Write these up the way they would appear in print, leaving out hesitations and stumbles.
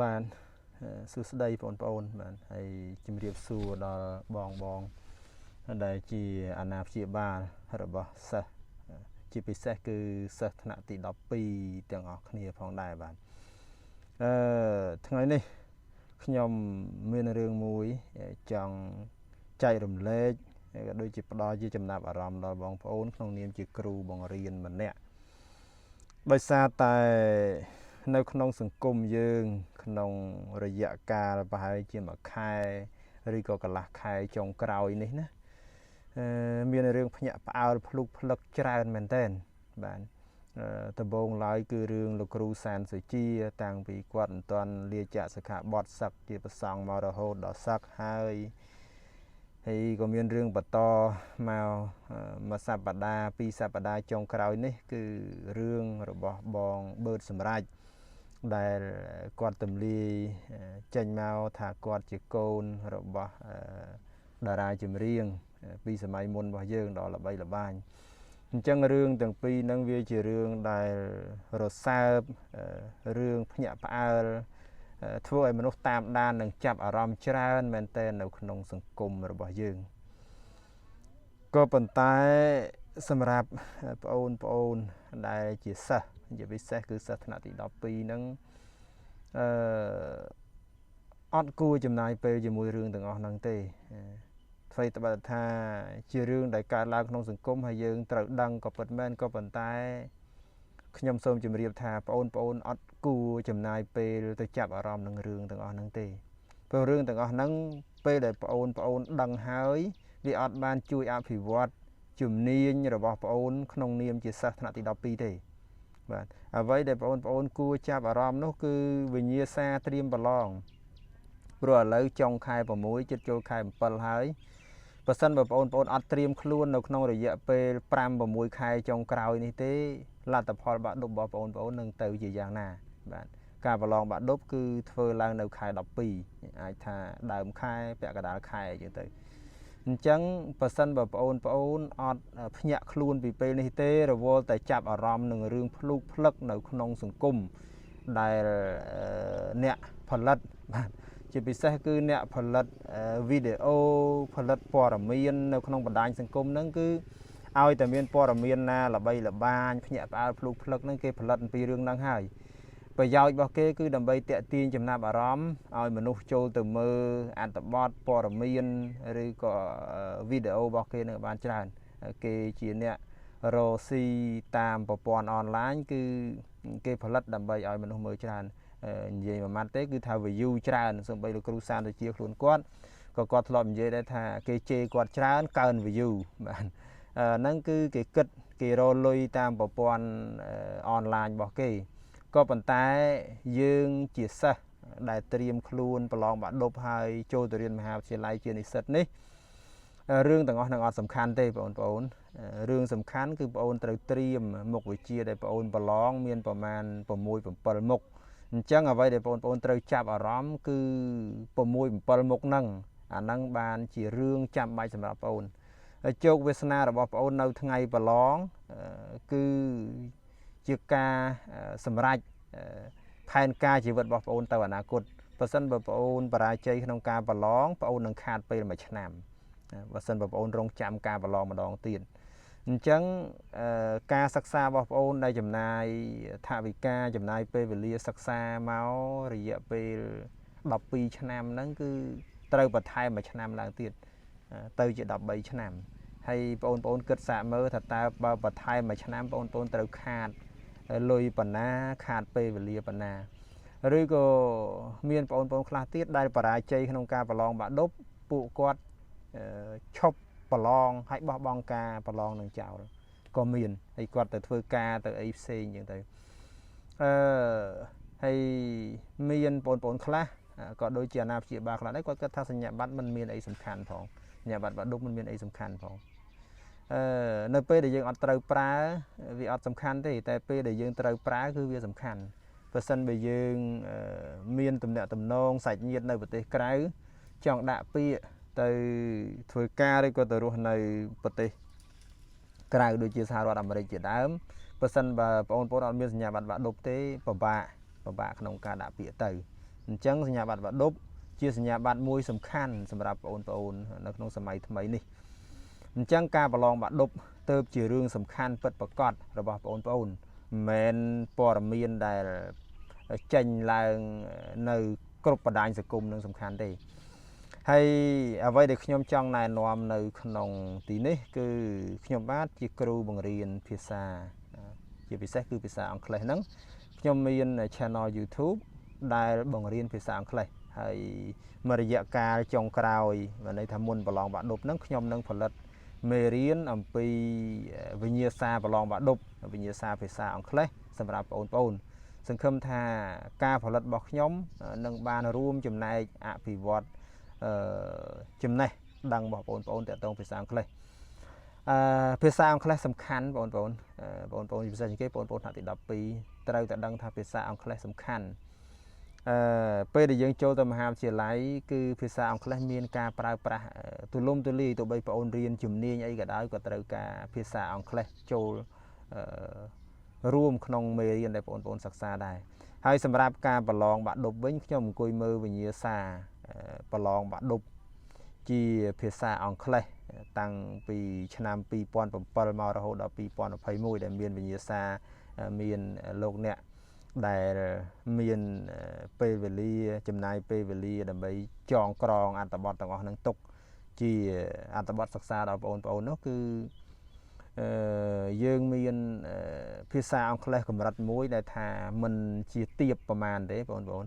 បានសួស្តីបងប្អូនបាទហើយជំរាបសួរដល់បងដែលជាអាណាព្យាបាលរបស់សិស្សជាពិសេសគឺសិស្សថ្នាក់ទី12ទាំងអស់គ្នាផងដែរបាទថ្ងៃនេះខ្ញុំមានរឿងមួយចង់ចែករំលែកក៏ដូចជាផ្ដល់ជាចំណាប់អារម្មណ៍ដល់បងប្អូនក្នុងនាមជាគ្រូបង្រៀនម្នាក់ដោយសារតែនៅក្នុងសង្គមយើងក្នុងរយៈកាលប្រហែលជាមួយខែឬក៏កន្លះខែចុងក្រោយនេះណាមានរឿងភ្ញាក់ផ្អើលភ្លុកភ្លឹកច្រើនមែនទែនបាទដំបូងឡើយគឺរឿងលោកគ្រូសានសុជាតាំងពីគាត់មិនទាន់លាចាកសិក្ខាបទសឹកជាប្រសង់មករហូតដល់សឹកហើយក៏មានរឿងបន្តមកសប្តាហ៍2សប្តាហ៍ចុងក្រោយនេះគឺរឿងរបស់បងបឺតសម្រាប់ដែលគាត់ទម្លាយចេញមកថាគាត់ជាកូនរបស់តារាចម្រៀងពីសម័យមុនរបស់យើងដល់ល្បីល្បាញអញ្ចឹងរឿងទាំងពីរហ្នឹងវាជារឿងដែលរសើបរឿងភ្ញាក់ផ្អើលធ្វើឲ្យមនុស្សតាមដាននិងចាប់អារម្មណ៍ច្រើនមែនទែននៅក្នុងសង្គមរបស់យើងក៏ប៉ុន្តែសម្រាប់ប្អូនដែលជាសិស្សជាពិសេសគឺសិស្សថ្នាក់ទី12ហ្នឹងអត់គួរចំណាយពេលជាមួយរឿងទាំងអស់ហ្នឹងទេអ្វីត្បិតថាជារឿងដែលកើតឡើងក្នុងសង្គមហើយយើងត្រូវដឹងក៏ពិតមែនក៏ប៉ុន្តែខ្ញុំសូមជម្រាបថាបងប្អូនអត់គួរចំណាយពេលទៅចាប់អារម្មណ៍នឹងរឿងទាំងអស់ហ្នឹងទេព្រោះរឿងទាំងអស់ហ្នឹងពេលដែលបងប្អូនដឹងហើយវាអត់បានជួយអភិវឌ្ឍជំនាញរបស់បងប្អូនក្នុងនាមជាសិស្សថ្នាក់ទី12ទេបាទអ្វីដែលបងប្អូនគួរចាប់អារម្មណ៍នោះគឺវិញ្ញាសាត្រៀមប្រឡងព្រោះឥឡូវចុងខែ6ជិតចូលខែ7ហើយបើសិនបើបងប្អូនអត់ត្រៀមខ្លួននៅក្នុងរយៈពេល 5-6 ខែចុងក្រោយនេះទេលទ្ធផលបាក់ឌុបរបស់បងប្អូននឹងទៅជាយ៉ាងណាបាទការប្រឡងបាក់ឌុបគឺធ្វើឡើងនៅខែ12អាចថាដើមខែពាក់កណ្ដាលខែអញ្ចឹងទៅអញ្ចឹងបើសិនបើបងប្អូនអត់ភ្ញាក់ខ្លួនពីពេលនេះទេរវល់តែចាប់អារម្មណ៍នឹងរឿងភ្លុកភ្លឹកនៅក្នុងសង្គមដែលអ្នកផលិតបាទជាពិសេសគឺអ្នកផលិតវីដេអូផលិតព័ត៌មាននៅក្នុងបណ្ដាញសង្គមហ្នឹងគឺឲ្យតែមានព័ត៌មានណាល្បីល្បាញភ្ញាក់ផ្អើលភ្លុកភ្លឹកហ្នឹងគេផលិតអំពីរឿងហ្នឹងហើយប្រយោជន៍របស់គេគឺដើម្បីទាក់ទាញចំណាប់អារម្មណ៍ឲ្យមនុស្សចូលទៅមើលអត្ថបទព័ត៌មានឬក៏វីដេអូរបស់គេនឹងបានច្រើនគេជាអ្នករកស៊ីតាមប្រព័ន្ធអនឡាញគឺគេផលិតដើម្បីឲ្យមនុស្សមើលច្រើននិយាយមួយម៉ាត់ទេគឺថា view ច្រើនសូម្បីលោកគ្រូសានទៅជាខ្លួនគាត់ក៏គាត់ធ្លាប់និយាយដែរថាគេជេរគាត់ច្រើនកើន view បាទហ្នឹងគឺគេគិតគេរកលុយតាមប្រព័ន្ធអនឡាញរបស់គេក៏ប៉ុន្តែយើងជាសិស្សដែលត្រៀមខ្លួនប្រឡងបាក់ឌុបហើយចូលទៅរៀនមហាវិទ្យាល័យជានិស្សិតនេះរឿងទាំងអស់ហ្នឹងអត់សំខាន់ទេបងប្អូនរឿងសំខាន់គឺបងប្អូនត្រូវត្រៀមមុខវិជ្ជាដែលបងប្អូនប្រឡងមានប្រមាណ 6-7 មុខអញ្ចឹងអ្វីដែលបងប្អូនត្រូវចាប់អារម្មណ៍គឺ6-7 មុខហ្នឹងអាហ្នឹងបានជារឿងចាំបាច់សម្រាប់បងប្អូនហើយជោគវាសនារបស់បងប្អូននៅថ្ងៃប្រឡងគឺជាការសម្រេចផែនការជីវិតរបស់បងប្អូនទៅអនាគតបើសិនបើបងប្អូនបរាជ័យក្នុងការប្រឡងបងប្អូននឹងខាតពេល1ឆ្នាំបើសិនបើបងប្អូនរងចាំការប្រឡងម្ដងទៀតអញ្ចឹងការសិក្សារបស់បងប្អូនដែលចំណាយថវិកាចំណាយពេលវេលាសិក្សាមករយៈពេល12ឆ្នាំហ្នឹងគឺត្រូវបន្ថែម1ឆ្នាំឡើងទៀតទៅជា13ឆ្នាំហើយបងប្អូនគិតសាកមើលថាតើបើបន្ថែម1ឆ្នាំបងប្អូនត្រូវខាតលុយប៉ុណ្ណាខាតពេលវេលាប៉ុណ្ណាឬក៏មានបងប្អូនខ្លះទៀតដែលបរាជ័យក្នុងការប្រឡងបាក់ឌុបពួកគាត់ឈប់ប្រឡងហើយបោះបង់ការប្រឡងនឹងចោលក៏មានហើយគាត់ទៅធ្វើការទៅអីផ្សេងអញ្ចឹងទៅហើយមានបងប្អូនខ្លះក៏ដូចជាអាណាព្យាបាលខ្លះដែរគាត់គិតថាសញ្ញាបត្រមិនមានអីសំខាន់ផងសញ្ញាបត្របាក់ឌុបមិនមានអីសំខាន់ផងនៅពេលដែលយើងអត់ត្រូវប្រើវាអត់សំខាន់ទេតែពេលដែលយើងត្រូវប្រើគឺវាសំខាន់បើសិនបើយើងមានទំនាក់ទំនងសាច់ញាតិនៅប្រទេសក្រៅចង់ដាក់ពាក្យទៅធ្វើការឬក៏ទៅរស់នៅប្រទេសក្រៅដូចជាសហរដ្ឋអាមេរិកជាដើមបើសិនបើបងប្អូនអត់មានសញ្ញាបត្របាក់ឌុបទេពិបាកក្នុងការដាក់ពាក្យទៅ ចឹងសញ្ញាបត្របាក់ឌុបជាសញ្ញាបត្រមួយសំខាន់សម្រាប់បងប្អូននៅក្នុងសម័យថ្មីនេះអញ្ចឹងការប្រឡងបាក់ឌុបទៅជារឿងសំខាន់ពិតប្រាកដរបស់បងប្អូនមិនមែនព័ត៌មានដែលចេញឡើងនៅគ្រប់បណ្ដាញសង្គមនឹងសំខាន់ទេហើយអ្វីដែលខ្ញុំចង់ណែនាំនៅក្នុងទីនេះគឺខ្ញុំបាទជាគ្រូបង្រៀនភាសាជាពិសេសគឺភាសាអង់គ្លេសហ្នឹងខ្ញុំមាន channel YouTube ដែលបង្រៀនភាសាអង់គ្លេសហើយមួយរយៈកាលចុងក្រោយមានន័យថាមុនប្រឡងបាក់ឌុបហ្នឹងខ្ញុំនឹងផលិតមេរៀនអំពីវិញ្ញាសាប្រឡងបាក់ឌុបវិញ្ញាសាភាសាអង់គ្លេសសម្រាប់បងប្អូនសង្ឃឹមថាការផលិតរបស់ខ្ញុំនឹងបានរួមចំណែកអភិវឌ្ឍចំណេះដឹងរបស់បងប្អូនទាក់ទងភាសាអង់គ្លេសភាសាអង់គ្លេសសំខាន់បងប្អូនពិសេសជាងគេបងប្អូនថ្នាក់ទី12ត្រូវតែដឹងថាភាសាអង់គ្លេសសំខាន់ពេលដែលយើងចូលទៅមហាវិទ្យាល័យគឺភាសាអង់គ្លេសមានការប្រើប្រាស់ទូលំទូលាយទោះបីបងប្អូនរៀនជំនាញអីក៏ដោយក៏ត្រូវការភាសាអង់គ្លេសចូលរួមក្នុងមេរៀនដែលបងប្អូនសិក្សាដែរហើយសម្រាប់ការប្រឡងបាក់ឌុបវិញខ្ញុំអង្គុយមើលវិញ្ញាសាប្រឡងបាក់ឌុបជាភាសាអង់គ្លេសតាំងពីឆ្នាំ2007មករហូតដល់2021ដែលមានវិញ្ញាសាមានលោកអ្នកដែលមានពេលវេលាចំណាយពេលវេលាដើម្បីចងក្រងអត្ថបទទាំងអស់ហ្នឹងទុកជាអត្ថបទសិក្សាដល់បងប្អូននោះគឺយើងមានភាសាអង់គ្លេសកម្រិតមួយដែលថាមិនជាទាបប្រមាណទេបងប្អូន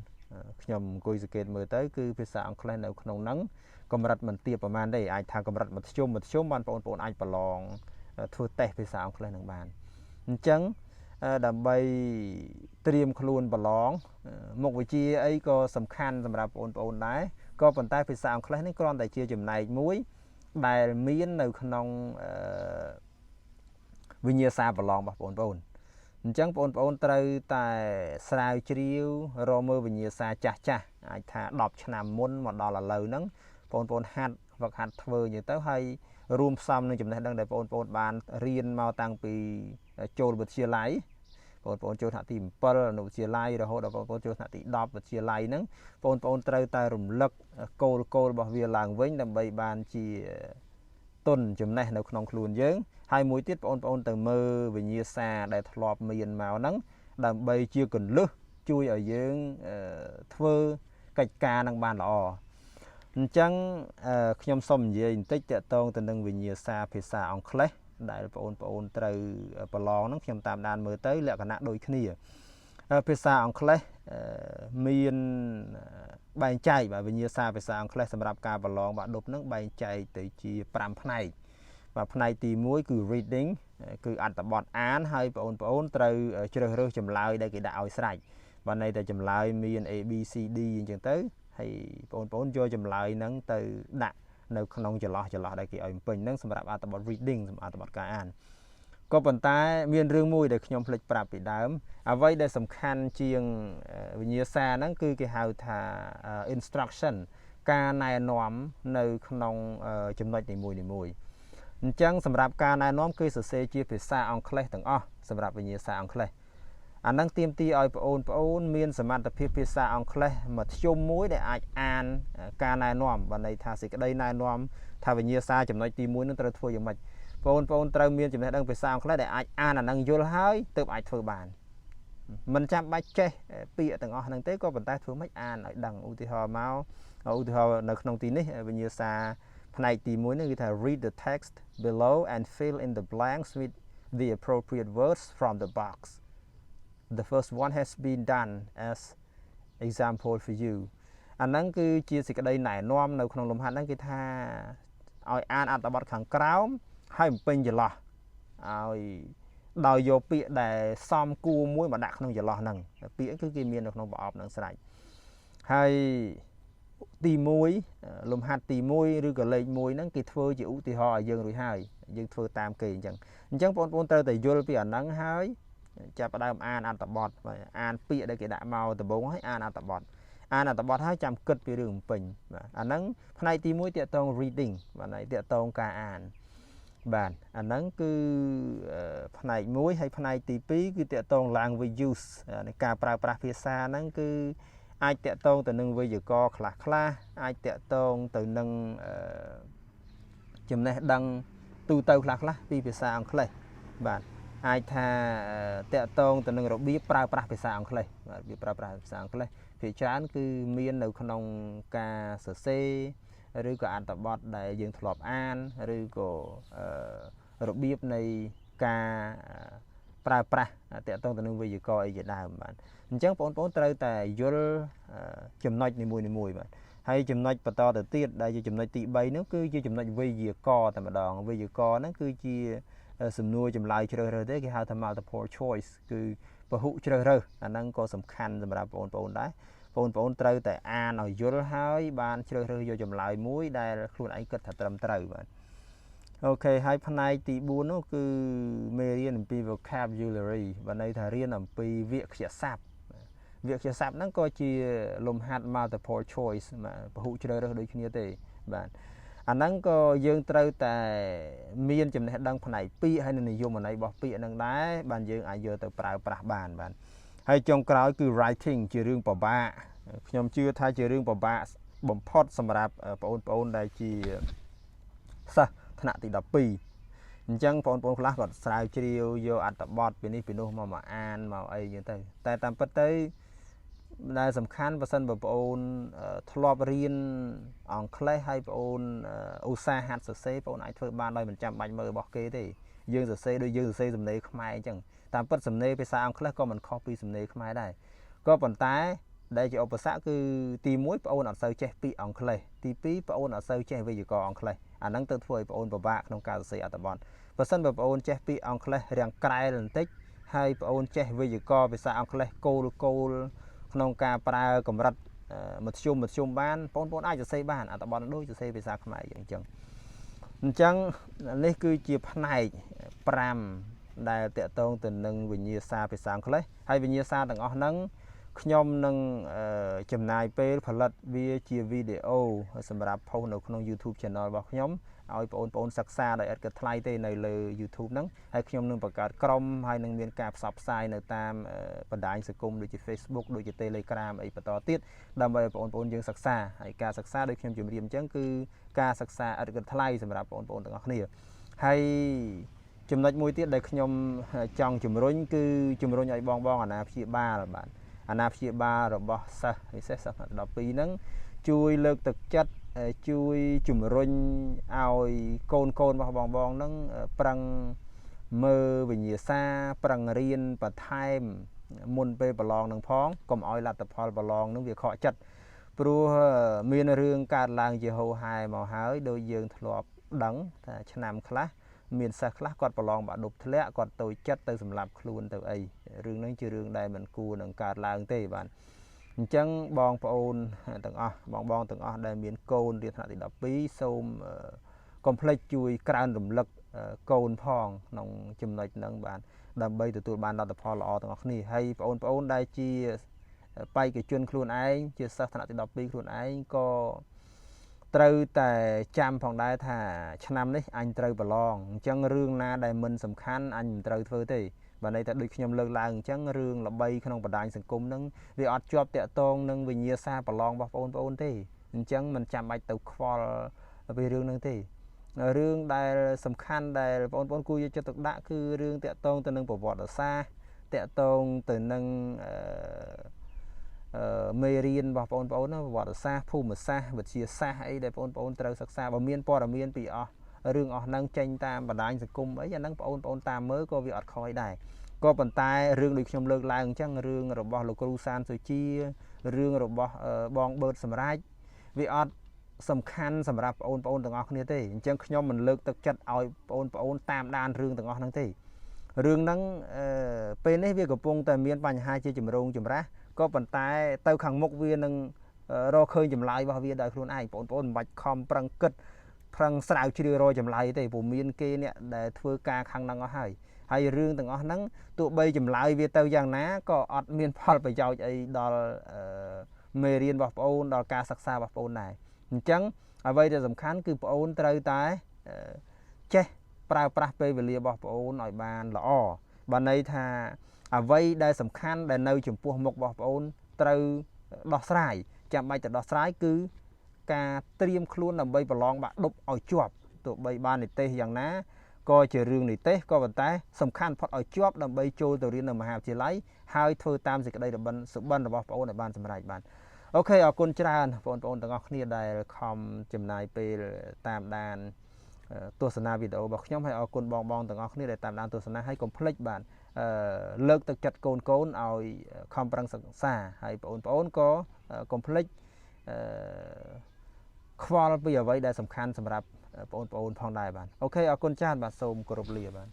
ខ្ញុំអង្គុយសង្កេតមើលទៅគឺភាសាអង់គ្លេសនៅក្នុងហ្នឹងកម្រិតមិនទាបប្រមាណទេអាចថាកម្រិតមធ្យមបានបងប្អូនអាចប្រឡងធ្វើតេស្តភាសាអង់គ្លេសនឹងបានអញ្ចឹងដើម្បីត្រៀមខ្លួនប្រឡងមុខវិជ្ជាអីក៏សំខាន់សម្រាប់បងប្អូនដែរក៏ប៉ុន្តែភាសាអង់គ្លេសនេះគ្រាន់តែជាចំណែកមួយដែលមាននៅក្នុងវិញ្ញាសាប្រឡងរបស់បងប្អូនអញ្ចឹងបងប្អូនត្រូវតែស្រាវជ្រាវរកមើលវិញ្ញាសាចាស់អាចថា10ឆ្នាំមុនមកដល់ឥឡូវហ្នឹងបងប្អូនហាត់ធ្វើយ៉ាងទៅហើយរួមផ្សំនឹងចំណេះដឹងដែលបងប្អូនបានរៀនមកតាំងពីចូលវិទ្យាល័យបងប្អូនចូលថ្នាក់ទី7អនុវិទ្យាល័យរហូតដល់បងប្អូនចូលថ្នាក់ទី10វិទ្យាល័យហ្នឹងបងប្អូនត្រូវតែរំលឹកគោលរបស់វាឡើងវិញដើម្បីបានជាទុនចំណេះនៅក្នុងខ្លួនយើងហើយមួយទៀតបងប្អូនទៅមើលវិញ្ញាសាដែលធ្លាប់មានមកហ្នឹងដើម្បីជាកន្លឹះជួយឲ្យយើងធ្វើកិច្ចការនឹងបានល្អអញ្ចឹងខ្ញុំសូមនិយាយបន្តិចទាក់ទងទៅនឹងវិញ្ញាសាភាសាអង់គ្លេសដែលបងប្អូនត្រូវប្រឡងហ្នឹងខ្ញុំតាមដានមើលទៅលក្ខណៈដូចគ្នាភាសាអង់គ្លេសមានបែងចែកវិញ្ញាសាភាសាអង់គ្លេសសម្រាប់ការប្រឡងបាក់ឌុបហ្នឹងបែងចែកទៅជា5ផ្នែកបាទផ្នែកទី1គឺ reading គឺអត្ថបទអានហើយបងប្អូនត្រូវជ្រើសរើសចម្លើយដែលគេដាក់ឲ្យស្រេចបាទន័យតែចម្លើយមាន A B C D អញ្ចឹងទៅហើយបងប្អូនយកចម្លើយហ្នឹងទៅដាក់នៅក្នុងចន្លោះដែលគេឲ្យពេញហ្នឹងសម្រាប់អត្ថបទ reading សម្រាប់អត្ថបទការអានក៏ប៉ុន្តែមានរឿងមួយដែលខ្ញុំភ្លេចប្រាប់ពីដើមអ្វីដែលសំខាន់ជាងវិញ្ញាសាហ្នឹងគឺគេហៅថា instruction ការណែនាំនៅក្នុងចំណុចនីមួយអញ្ចឹងសម្រាប់ការណែនាំគឺសរសេរជាភាសាអង់គ្លេសទាំងអស់សម្រាប់វិញ្ញាសាអង់គ្លេសអាហ្នឹងទាមទារឲ្យបងប្អូនមានសមត្ថភាពភាសាអង់គ្លេសមធ្យមមួយដែលអាចអានការណែនាំបានន័យថាសេចក្តីណែនាំថាវិញ្ញាសាចំណុចទី1នឹងត្រូវធ្វើយ៉ាងម៉េចបងប្អូនត្រូវមានចំណេះដឹងភាសាអង់គ្លេសដែលអាចអានអាហ្នឹងយល់ហើយទើបអាចធ្វើបានមិនចាំបាច់ចេះពាក្យទាំងអស់ហ្នឹងទេក៏ប៉ុន្តែធ្វើម៉េចអានឲ្យដឹងឧទាហរណ៍នៅក្នុងទីនេះវិញ្ញាសាផ្នែកទី1នេះគឺថា read the text below and fill in the blanks with the appropriate words from the box. The first one has been done as example for you. អាហ្នឹងគឺជាសេចក្តីណែនាំនៅក្នុងលំហាត់ហ្នឹងគឺថាឲ្យអានអត្ថបទខាងក្រោមហើយបំពេញចន្លោះឲ្យដោយយកពាក្យដែលសមគួរមួយមកដាក់ក្នុងចន្លោះហ្នឹងពាក្យគឺគេមាននៅក្នុងប្រអប់ហ្នឹងស្រេចហើយទី1លំហាត់ទី1ឬក៏លេខ1ហ្នឹងគេធ្វើជាឧទាហរណ៍ឲ្យយើងរួចហើយយើងធ្វើតាមគេអញ្ចឹងបងប្អូនត្រូវតែយល់ពីអាហ្នឹងហើយចាប់ផ្ដើមអានអត្ថបទអានពាក្យដែលគេដាក់មកដំបូងហើយអានអត្ថបទហើយចាំគិតពីរឿងពេញបាទអាហ្នឹងផ្នែកទី1តាក់ទង reading បាទតាក់ទងការអានបាទអាហ្នឹងគឺផ្នែក1ហើយផ្នែកទី2គឺតាក់ទង language use នៃការប្រើប្រាស់ភាសាហ្នឹងគឺ អាចតាក់ទងទៅនឹងវេយ្យាករណ៍ខ្លះអាចតាក់ទងទៅនឹងចំណេះដឹងទូទៅខ្លះពីភាសាអង់គ្លេសបាទអាចថាតាក់ទងទៅនឹងរបៀបប្រើប្រាស់ភាសាអង់គ្លេសបាទរបៀបប្រើប្រាស់ភាសាអង់គ្លេសភាគច្រើនគឺមាននៅក្នុងការសរសេរឬក៏អត្ថបទដែលយើងធ្លាប់អានឬក៏របៀបនៃការប្រើប្រាស់តាក់ទងទៅនឹងវេយ្យាករណ៍អីជាដើមបាទអញ្ចឹងបងប្អូនត្រូវតែយល់ចំណុចនីមួយៗបាទហើយចំណុចបន្តទៅទៀតដែលជាចំណុចទី3នោះគឺជាចំណុចវេយ្យាករណ៍តែម្ដងវេយ្យាករណ៍ហ្នឹងគឺជាសំណួរចម្លើយជ្រើសរើសទេគេហៅថា multiple choice គឺពហុជ្រើសរើសអាហ្នឹងក៏សំខាន់សម្រាប់បងប្អូនដែរបងប្អូនត្រូវតែអានឲ្យយល់ហើយបានជ្រើសរើសយកចម្លើយមួយដែលខ្លួនឯងគិតថាត្រឹមត្រូវបាទអូខេហើយផ្នែកទី4នោះគឺមេរៀនអំពី vocabulary បានន័យថារៀនអំពីវាក្យស័ព្ទវាក្យស័ព្ទហ្នឹងក៏ជាលំហាត់ multiple choice ពហុជ្រើសរើសដូចគ្នាទេបាទអាហ្នឹងក៏យើងត្រូវតែមានចំណេះដឹងផ្នែកពាក្យហើយនិងនិយមន័យរបស់ពាក្យហ្នឹងដែរបានយើងអាចយកទៅប្រើប្រាស់បានបាទហើយចុងក្រោយគឺ writing ជារឿងពិបាកខ្ញុំជឿថាជារឿងពិបាកបំផុតសម្រាប់បងប្អូនដែលជាសិស្សថ្នាក់ទី12អញ្ចឹងបងប្អូនខ្លះគាត់ស្រាវជ្រាវយកអត្ថបទពីនេះពីនោះមកអានមកអីចឹងទៅតែតាមពិតទៅដែលសំខាន់បើសិនបងប្អូនធ្លាប់រៀនអង់គ្លេសហើយបងប្អូនឧស្សាហ៍ហាត់សរសេរបងប្អូនអាចធ្វើបានដោយមិនចាំបាច់មើលរបស់គេទេយើងសរសេរដូចយើងសរសេរសំណេរខ្មែរអញ្ចឹងតាមពិតសំណេរភាសាអង់គ្លេសក៏មិនខុសពីសំណេរខ្មែរដែរក៏ប៉ុន្តែដែលជាឧបសគ្គគឺទី1បងប្អូនអត់សូវចេះពាក្យអង់គ្លេសទី2បងប្អូនអត់សូវចេះវេយ្យាករណ៍អង់គ្លេសអាហ្នឹងទៅធ្វើឲ្យបងប្អូនពិបាកក្នុងការសរសេរអត្ថបទបើសិនបងប្អូនចេះពាក្យអង់គ្លេសរាងក្រែលបន្តិចហើយបងប្អូនចេះវេយ្យាករណ៍ភាសាអង់គ្លេសគោលក្នុងការប្រើកម្រិតមធ្យមបានបងប្អូនអាចសរសេរបានអត្ថបទដូចសរសេរភាសាខ្មែរអញ្ចឹងនេះគឺជាផ្នែក5ដែលតាក់ទងទៅនឹងវិញ្ញាសាភាសាអង់គ្លេសហើយវិញ្ញាសាទាំងអស់ហ្នឹងខ្ញុំនឹងចំណាយពេលផលិតវាជាវីដេអូសម្រាប់ផុសនៅក្នុង YouTube Channel របស់ខ្ញុំឲ្យបងប្អូនសិក្សាដោយឥតគិតថ្លៃទេនៅលើ YouTube ហ្នឹងហើយខ្ញុំនឹងបង្កើតក្រុមហើយនឹងមានការផ្សព្វផ្សាយនៅតាមបណ្ដាញសង្គមដូចជា Facebook ដូចជា Telegram អីបន្តទៀតដើម្បីឲ្យបងប្អូនយើងសិក្សាហើយការសិក្សាដូចខ្ញុំជម្រាបអញ្ចឹងគឺការសិក្សាឥតគិតថ្លៃសម្រាប់បងប្អូនទាំងអស់គ្នាហើយចំណុចមួយទៀតដែលខ្ញុំចង់ជំរុញគឺជំរុញឲ្យបងអាណាព្យាបាលបាទអាណាព្យាបាលរបស់សិស្សពិសេសសិស្ស12ហ្នឹងជួយលើកទឹកចិត្តជួយជំរុញឲ្យកូនរបស់បងហ្នឹងប្រឹងមើលវិញ្ញាសាប្រឹងរៀនបន្ថែមមុនពេលប្រឡងនឹងផងកុំឲ្យលទ្ធផលប្រឡងនឹងវាខកចិត្តព្រោះមានរឿងកើតឡើងជាហូរហែមកហើយដោយយើងធ្លាប់ដឹងថាឆ្នាំខ្លះមានសិស្សខ្លះគាត់ប្រឡងបាក់ឌុបធ្លាក់គាត់តូចចិត្តទៅសម្លាប់ខ្លួនទៅអីរឿងហ្នឹងជារឿងដែលមិនគួរនឹងកើតឡើងទេបាទអញ្ចឹងបងប្អូនទាំងអស់បងទាំងអស់ដែលមានកូនរៀនថ្នាក់ទី12សូមកុំភ្លេចជួយក្រើនរំលឹកកូនផងក្នុងចំណុចហ្នឹងបាទដើម្បីទទួលបានលទ្ធផលល្អទាំងអស់គ្នាហើយបងប្អូនដែលជាបេក្ខជនខ្លួនឯងជាសិស្សថ្នាក់ទី12ខ្លួនឯងក៏ត្រូវតែចាំផងដែរថាឆ្នាំនេះអញត្រូវប្រឡងអញ្ចឹងរឿងណាដែលមិនសំខាន់អញមិនត្រូវធ្វើទេបើន័យថាដូចខ្ញុំលើកឡើងអញ្ចឹងរឿងល្បីក្នុងបណ្ដាញសង្គមហ្នឹងវាអត់ជាប់តាក់ទងនឹងវិញ្ញាសាប្រឡងរបស់បងប្អូនទេអញ្ចឹងមិនចាំបាច់ទៅខ្វល់ពីរឿងហ្នឹងទេរឿងដែលសំខាន់ដែលបងប្អូនគួរយកចិត្តទុកដាក់គឺរឿងតាក់ទងទៅនឹងប្រវត្តិសាស្ត្រតាក់ទងទៅនឹងមេរៀនរបស់បងប្អូនប្រវត្តិសាស្ត្រភូមិសាស្ត្រវិទ្យាសាស្ត្រអីដែលបងប្អូនត្រូវសិក្សាបើមានព័ត៌មានពីអស់រឿងអស់ហ្នឹងចេញតាមបណ្ដាញសង្គមអីអាហ្នឹងបងប្អូនតាមមើលក៏វាអត់ខ້ອຍដែរក៏ប៉ុន្តែរឿងដូចខ្ញុំលើកឡើងអញ្ចឹងរឿងរបស់លោកគ្រូសានសុជារឿងរបស់បងបឺតសម្រាប់វាអត់សំខាន់សម្រាប់បងប្អូនទាំងអស់គ្នាទេអញ្ចឹងខ្ញុំមិនលើកទឹកចិត្តឲ្យបងប្អូនតាមដានរឿងទាំងអស់ហ្នឹងទេរឿងហ្នឹងពេលនេះវាកំពុងតែមានបញ្ហាជាចម្រូងចម្រាសក៏ប៉ុន្តែទៅខាងមុខវានឹងរកឃើញចម្លើយរបស់វាដោយខ្លួនឯងបងប្អូនមិនបាច់ខំប្រឹងគិតប្រឹងស្រាវជ្រាវរកចម្លើយទេព្រោះមានគេអ្នកដែលធ្វើការខាងហ្នឹងអស់ហើយរឿងទាំងអស់ហ្នឹងទោះបីចម្លើយវាទៅយ៉ាងណាក៏អត់មានផលប្រយោជន៍អីដល់មេរៀនរបស់បងប្អូនដល់ការសិក្សារបស់បងប្អូនដែរអញ្ចឹងអ្វីដែលសំខាន់គឺបងប្អូនត្រូវតែចេះប្រើប្រាស់ពេលវេលារបស់បងប្អូនឲ្យបានល្អបើន័យថាអ្វីដែលសំខាន់ដែលនៅចំពោះមុខរបស់បងប្អូនត្រូវ ដោះស្រាយចាំបាច់ទៅដោះស្រាយគឺការត្រៀមខ្លួនដើម្បីប្រឡងបាក់ដប់ឲ្យជាប់ទោះបីបាននិទេសយ៉ាងណាក៏ជារឿងនិទេសក៏ប៉ុន្តែសំខាន់ផុតឲ្យជាប់ដើម្បីចូលទៅរៀននៅមហាវិទ្យាល័យហើយធ្វើតាមសេចក្តីសុបិនរបស់បងប្អូនឲ្យបានសម្រេចបានអូខេអរគុណច្រើនបងប្អូនទាំងអស់គ្នាដែលខំចំណាយពេលតាមដានទស្សនាវីដេអូរបស់ខ្ញុំហើយអរគុណបងទាំងអស់គ្នាដែលតាមដានទស្សនាហើយកុំភ្លេចបាទលើកទឹកចិត្តកូនឲ្យខំប្រឹងសិក្សាហើយបងប្អូនក៏កុំភ្លេចខ្វល់ពីអ្វីដែលសំខាន់សម្រាប់បងប្អូនផងដែរបាទអូខេអរគុណច្រើនបាទសូមគោរពលាបាទ